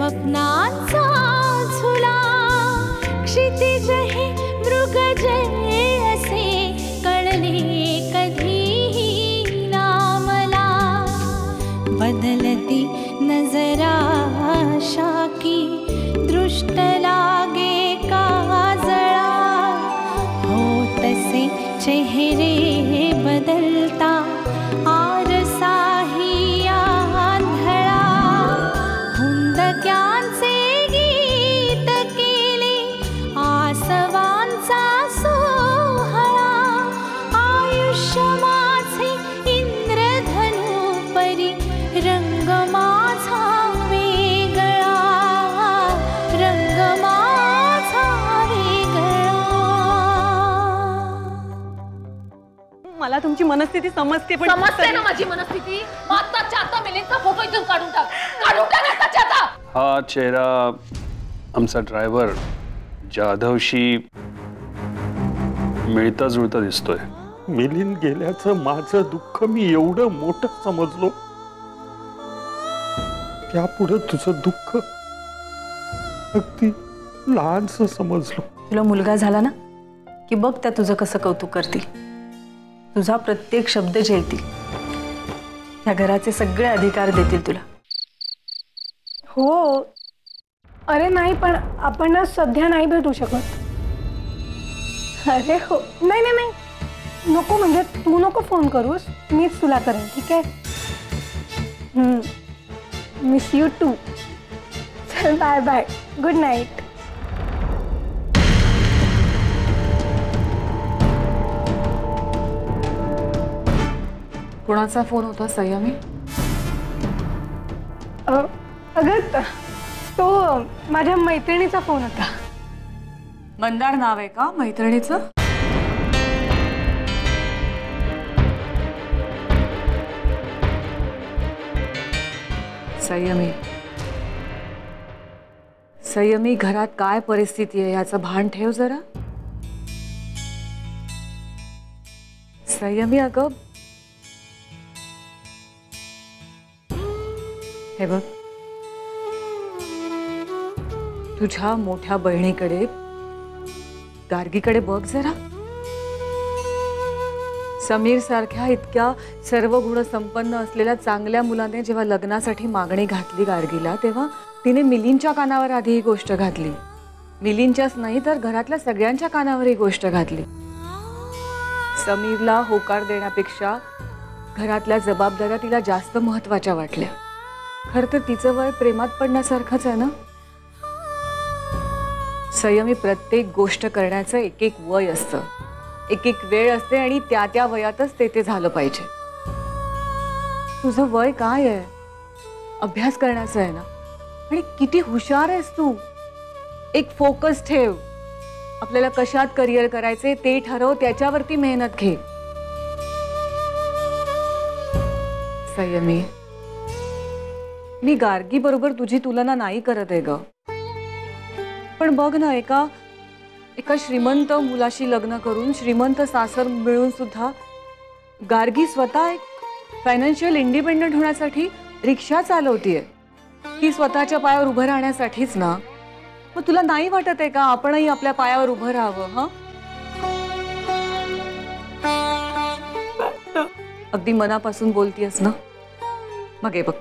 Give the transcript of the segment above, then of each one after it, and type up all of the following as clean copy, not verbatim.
स्वप्नांचा झुला क्षितिज हे मृगजय असे कळले कधीही ना मला बदलती नजराशा की दृष्ट लागे काजळा हो तसे चेहरे बदलता आरसाही आंधळा हुंदक्यांचे गीत केले आसवांचा सोहळा आयुष्य माझे इंद्रधनु परी रंग माझा वेगळा रंग माझा वेगळा. मला तुमची मनस्थिती समजते पण समजते ना माझी मनस्थिती. आत्ताच्या आता मिलिंदचा फोटो इथून काढून टाक आत्ताच्या आता. हा चेहरा आमचा ड्रायव्हर जाधवशी मिळता जुळता दिसतोय. मिलिंद गेल्याचं माझं दुःख मी एवढं मोठं समजलो त्यापुढे तुझं दुःख अगदी लहानसं समजलो. तुला मुलगा झाला ना की बघ त्या तुझं कसं कौतुक करतील. तुझा प्रत्येक शब्द झेलतील. त्या घराचे सगळे अधिकार देतील तुला. हो अरे नाही पण आपण ना सध्या नाही भेटू शकत. अरे हो नाही नाही नाही नको म्हणजे तू नको फोन करूस मीच तुला करेन ठीक आहे. Miss you too. चल बाय बाय गुड नाईट. कोणाचा फोन होता संयमी? अगं तो माझ्या मैत्रिणीचा फोन होता. मंदार नाव आहे का मैत्रिणीचं? संयमी संयमी घरात काय परिस्थिती आहे याचं भान ठेव जरा. संयमी अगं हे बघ तुझ्या मोठ्या बहिणीकडे गार्गीकडे बघ जरा. समीर सारख्या इतक्या सर्व गुण संपन्न असलेल्या चांगल्या मुलाने जेव्हा लग्नासाठी मागणी घातली गार्गीला तेव्हा तिने मिलिंदच्या कानावर आधी ही गोष्ट घातली. मिलिंदच्याच नाही तर घरातल्या सगळ्यांच्या कानावर ही गोष्ट घातली. समीरला होकार देण्यापेक्षा घरातल्या जबाबदाऱ्या तिला जास्त महत्त्वाच्या वाटल्या. खरं तर तिचं वय प्रेमात पडण्यासारखंच आहे ना. संयमी प्रत्येक गोष्ट करण्याचं एक एक वय असतं एक एक वेळ असते आणि त्या त्या वयातच ते झालं पाहिजे. तुझं वय काय आहे? अभ्यास करण्याचं आहे ना. आणि किती हुशार आहेस तू. एक फोकस ठेव. आपल्याला कशात करिअर करायचे ते ठरव त्याच्यावरती मेहनत घे. संयमी मी गार्गी बरोबर तुझी तुलना नाही करत आहे ग. पण बघ ना एका श्रीमंत मुलाशी लग्न करून श्रीमंत सासर मिळून सुद्धा गार्गी स्वतः एक फायनान्शियल इंडिपेंडंट होण्यासाठी रिक्षा चालवतीये. ती स्वतःच्या पायावर उभं राहण्यासाठीच ना. मग तुला नाही वाटत आहे का आपणही आपल्या पायावर उभं राहावं? अगदी मनापासून बोलतीयस ना. मग हे बघ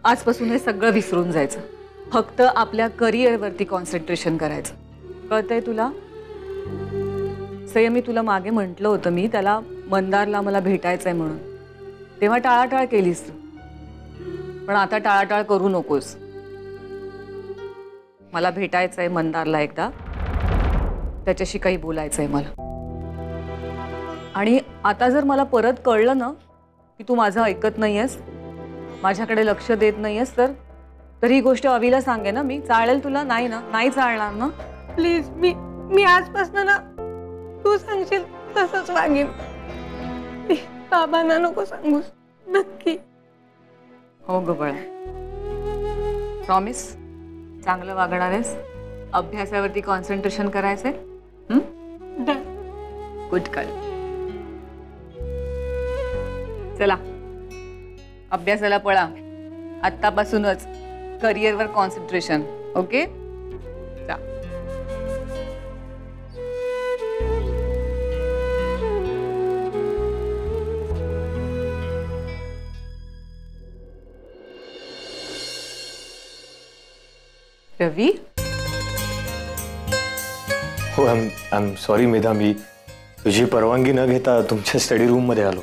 आजपासून हे सगळं विसरून जायचं. फक्त आपल्या करिअरवरती कॉन्सन्ट्रेशन करायचं. कळतंय तुला? संयमी तुला मागे म्हटलं होतं मी त्याला मंदारला मला भेटायचंय म्हणून. तेव्हा टाळाटाळ केलीस तू. पण आता टाळाटाळ करू नकोस. मला भेटायचंय मंदारला एकदा. त्याच्याशी काही बोलायचंय मला. आणि आता जर मला परत कळलं ना की तू माझं ऐकत नाहीयेस माझ्याकडे लक्ष देत नाहीयेस तर ही गोष्ट अवीला सांगे ना मी. चालेल तुला? नाही ना? नाही चालणार ना? प्लीज मी आजपासून ना तू सांगशील तसंच वागेन. बाबांना नको सांगूस नक्की. हो ग बाळा. प्रॉमिस? चांगलं वागणार आहेस? अभ्यासावरती कॉन्सन्ट्रेशन करायचंय? Good girl. चला अभ्यासाला पळा आत्तापासूनच. करिअरवर कॉन्सन्ट्रेशन. ओके जा. रवी, हो आय एम सॉरी मेधा, मी तुझी परवानगी न घेता तुमच्या स्टडी रूम मध्ये आलो.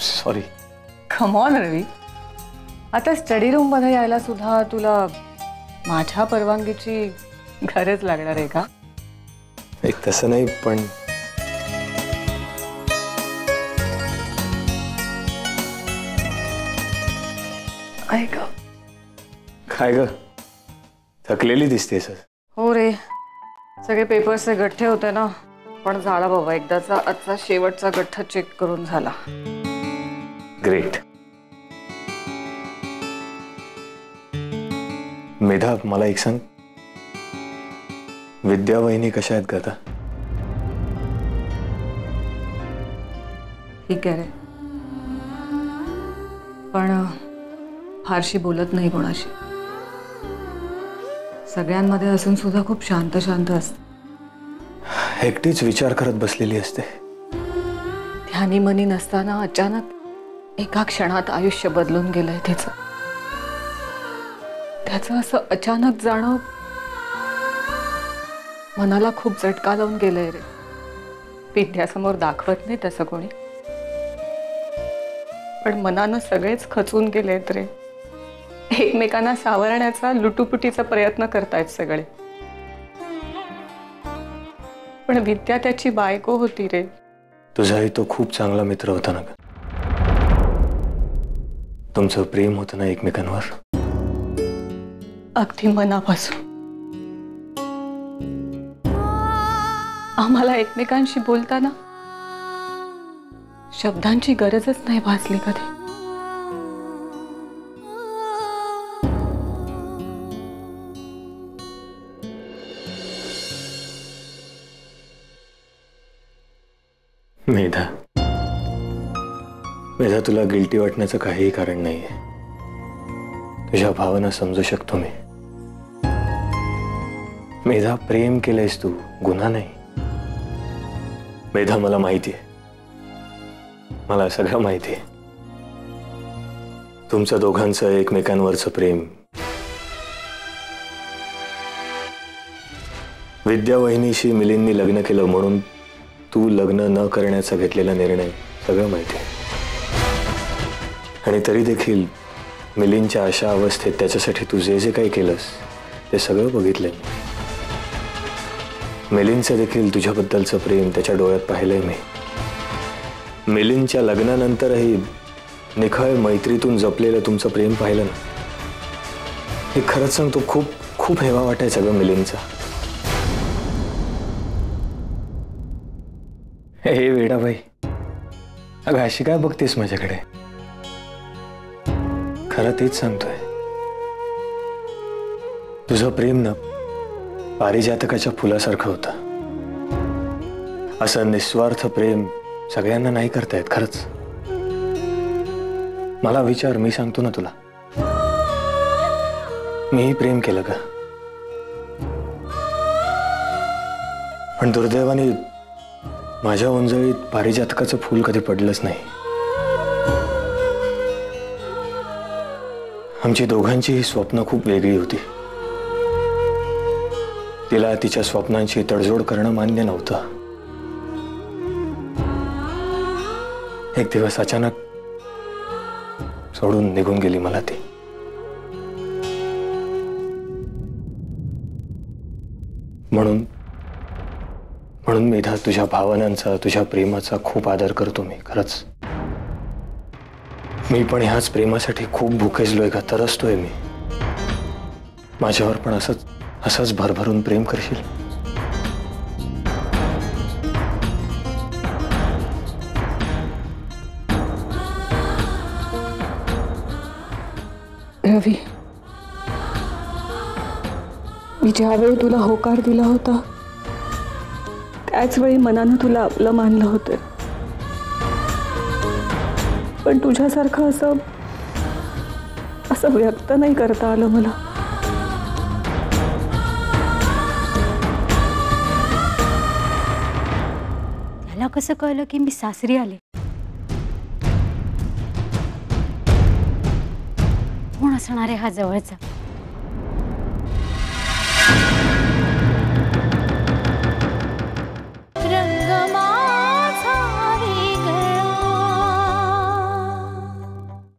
सॉरी. कम ऑन रवी, आता स्टडी रूम मध्ये यायला सुद्धा तुला माझ्या परवानगीची गरज लागणार आहे का? एक तसं नाही, पण ऐक. काय ग, थकलेली दिसतेस. हो रे, सगळे पेपर्स गठ्ठे होते ना, पण झाला बाबा, एकदाचा आजचा शेवटचा गठ्ठा चेक करून झाला. ग्रेट. मेधा, मला एक सांग, विद्या वहिनी कशा आहेत का आता? ठीक आहे रे, पण फारशी बोलत नाही कोणाशी. सगळ्यांमध्ये असून सुद्धा खूप शांत शांत असते. एकटीच विचार करत बसलेली असते. ध्यानी मनी नसताना अचानक एका क्षणात आयुष्य बदलून गेलंय तिचं. त्याचं असं अचानक जाणं मनाला खूप झटका लावून गेलंय रे. विद्यासमोर दाखवत नाही तसं कोणी, पण मनानं सगळेच खचून गेलेत रे. एकमेकांना सावरण्याचा लुटुपुटीचा प्रयत्न करतायत सगळे. पण विद्या त्याची बायको होती रे. तुझाही तो खूप चांगला मित्र होता ना. तुमचं प्रेम होतं ना एकमेकांवर. अगदी मनापासून. आम्हाला एकमेकांशी बोलताना शब्दांची गरजच नाही भासली कधी. मेधा, मेधा, तुला गिल्टी वाटण्याचं काहीही कारण नाहीये. तुझ्या भावना समजू शकतो मी. मेधा, प्रेम केलंयस तू, गुन्हा नाही. मेधा, मला माहिती आहे, मला सगळं माहिती आहे. तुमचं दोघांचं एकमेकांवरचं प्रेम. विद्या वहिनीशी मिलिंदनी लग्न केलं म्हणून तू लग्न न करण्याचा घेतलेला निर्णय सगळं माहिती आहे. आणि तरी देखील मिलिंदच्या अशा अवस्थेत त्याच्यासाठी तू जे जे काही केलंस ते सगळं बघितलंय. मिलिंदचं देखील तुझ्याबद्दलचं प्रेम त्याच्या डोळ्यात पाहिलंय मी. मिलिंदच्या लग्नानंतरही निखळ मैत्रीतून जपलेलं तुमचं प्रेम पाहिलं ना. हे खरंच सांगतो, खूप खूप हेवा वाटायचा ग मिलिंदचा. हे वेडाबाई, अगं अशी काय बघतेस माझ्याकडे? खरं तेच सांगतोय. तुझं प्रेम ना पारिजातकाच्या फुलासारखं होतं. असं निस्वार्थ प्रेम सगळ्यांना नाही करता येत खरंच. मला विचार, मी सांगतो ना तुला, मीही प्रेम केलं का? पण दुर्दैवाने माझ्या ओंजळीत पारिजातकाचं फूल कधी पडलंच नाही. आमची दोघांची ही स्वप्न खूप वेगळी होती. तिला तिच्या स्वप्नांची तडजोड करणं मान्य नव्हतं. एक दिवस अचानक सोडून निघून गेली मला ती. म्हणून मेधा, तुझ्या भावनांचा, तुझ्या प्रेमाचा खूप आदर करतो मी खरंच. मी पण ह्याच प्रेमासाठी खूप भुकेजलोय का, तरसतोय मी. माझ्यावर पण असंच भरभरून प्रेम करशील? रवी, मी ज्यावेळी तुला होकार दिला होता त्याच वेळी मनानं तुला आपलं मानलं होतं. पण तुझ्यासारखं असं व्यक्त नाही करता आलं मला. ह्याला कसं कळलं की मी सासरी आले? कोण असणार आहे हा जवळचा?